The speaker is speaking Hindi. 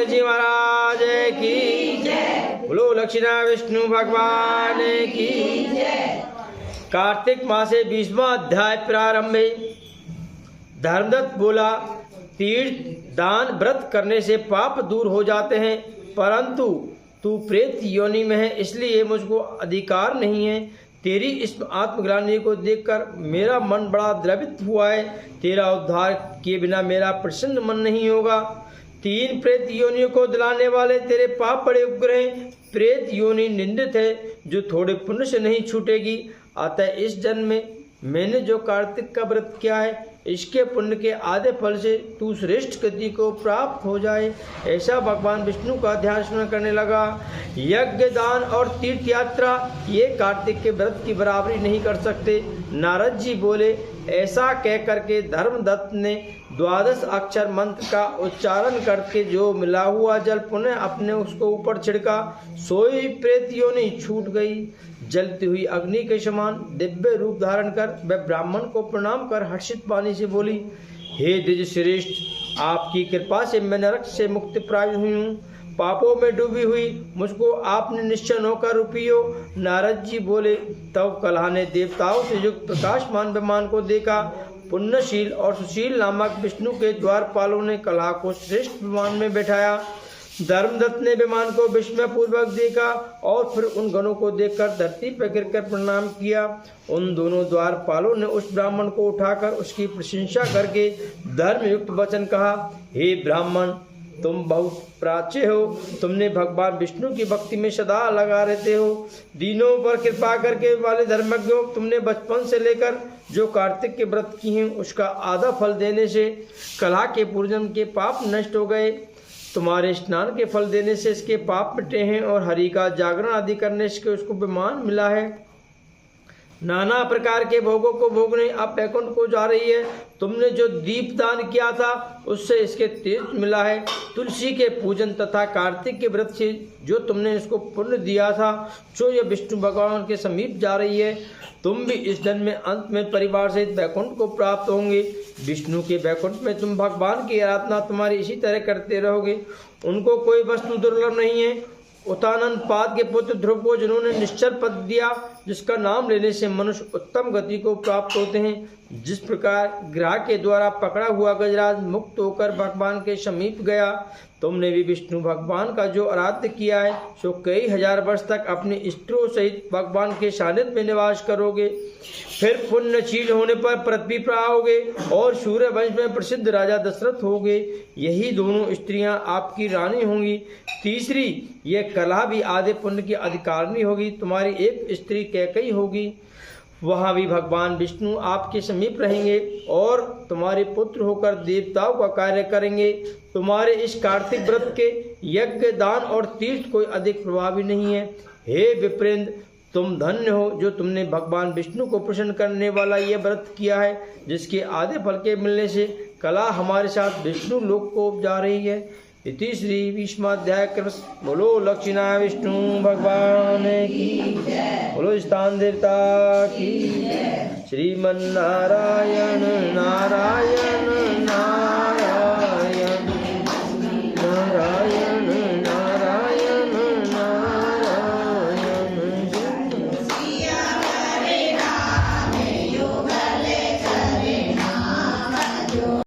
गणेश जी महाराज की जय। बोलो लक्ष्मीनारायण विष्णु भगवान की जय। कार्तिक मासे 20वां अध्याय प्रारंभ है। धर्मदत्त बोला, तीर्थ दान व्रत करने से पाप दूर हो जाते हैं, परंतु तू प्रेत योनि में है, इसलिए मुझको अधिकार नहीं है। तेरी इस आत्मग्लानि को देखकर मेरा मन बड़ा द्रवित हुआ है। तेरा उद्धार किए बिना मेरा प्रसन्न मन नहीं होगा। 3 प्रेत योनियों को दिलाने वाले तेरे पाप बड़े उग्र हैं। प्रेत योनि निंदित है, जो थोड़े पुण्य से नहीं छूटेगी। अतः इस जन्म में मैंने जो कार्तिक का व्रत किया है, इसके पुण्य के आधे फल से तू श्रेष्ठ गति को प्राप्त हो जाए। ऐसा भगवान विष्णु का ध्यान स्मरण करने लगा। यज्ञ दान और तीर्थ यात्रा ये कार्तिक के व्रत की बराबरी नहीं कर सकते। नारद जी बोले, ऐसा कह करके धर्मदत्त ने 12 अक्षर मंत्र का उच्चारण करके जो मिला हुआ जल पुनः अपने उसको ऊपर छिड़का। सोई प्रेत योनि छूट गई। जलती हुई अग्नि के समान दिव्य रूप धारण कर वह ब्राह्मण को प्रणाम कर हर्षित वाणी से बोली, हे द्विज श्रेष्ठ, आपकी कृपा से मैं नरक से मुक्ति प्राप्त हुई हूँ। पापों में डूबी हुई मुझको आपने निश्चल होकर रूपियो। नारद जी बोले, तब कलह ने देवताओं से युक्त प्रकाशमान विमान को देखा। पुण्यशील और सुशील नामक विष्णु के द्वारपालों ने कलह को श्रेष्ठ विमान में बैठाया। धर्मदत्त ने विमान को विस्मय पूर्वक देखा और फिर उन गणों को देखकर धरती पर गिरकर प्रणाम किया। उन दोनों द्वारपालों ने उस ब्राह्मण को उठाकर उसकी प्रशंसा करके धर्मयुक्त वचन कहा, हे ब्राह्मण, तुम बहुत प्राच्य हो। तुमने भगवान विष्णु की भक्ति में सदा लगा रहते हो। दीनों पर कृपा करके वाले धर्मज्ञों, तुमने बचपन से लेकर जो कार्तिक के व्रत किए हैं, उसका आधा फल देने से कलह के पूर्वजन्म के पाप नष्ट हो गए। तुम्हारे स्नान के फल देने से इसके पाप मिटे हैं और हरि का जागरण आदि करने से उसको विमान मिला है। नाना प्रकार के भोगों को भोगने अब वैकुंठ को जा रही है। तुमने जो दीप दान किया था उससे इसके तेज मिला है। तुलसी के पूजन तथा कार्तिक के व्रत से जो तुमने इसको पुण्य दिया था, जो यह विष्णु भगवान के समीप जा रही है। तुम भी इस जन्म में अंत में परिवार सहित वैकुंठ को प्राप्त होंगे। विष्णु के वैकुंठ में तुम भगवान की आराधना तुम्हारी इसी तरह करते रहोगे। उनको कोई वस्तु दुर्लभ नहीं है। उत्तानन पाद के पुत्र ध्रुव को जिन्होंने निश्चल पद दिया, जिसका नाम लेने से मनुष्य उत्तम गति को प्राप्त होते हैं। जिस प्रकार ग्राह के द्वारा पकड़ा हुआ गजराज मुक्त होकर भगवान के समीप गया, तुमने भी विष्णु भगवान का जो आराध्य किया है, सो कई हजार वर्ष तक अपने इष्टों सहित भगवान के सानिध्य में निवास करोगे। फिर पुण्यशील होने पर पृथ्वी पर आओगे और सूर्य वंश में प्रसिद्ध राजा दशरथ होगे। यही दोनों स्त्रियां आपकी रानी होंगी। तीसरी यह कलह भी आधे पुण्य की अधिकारिणी होगी। तुम्हारी एक स्त्री कैकेयी होगी। वहाँ भी भगवान विष्णु आपके समीप रहेंगे और तुम्हारे पुत्र होकर देवताओं का कार्य करेंगे। तुम्हारे इस कार्तिक व्रत के यज्ञ दान और तीर्थ कोई अधिक प्रभावी नहीं है। हे विप्रेंद्र, तुम धन्य हो जो तुमने भगवान विष्णु को प्रसन्न करने वाला यह व्रत किया है, जिसके आधे फल के मिलने से कला हमारे साथ विष्णु लोक को जा रही है। इति श्री 20वाध्याय कृष्ण। बोलो लक्ष्मीनारायण विष्णु भगवान की, बोलो स्थान देवता की, श्रीमन्नारायण नारायण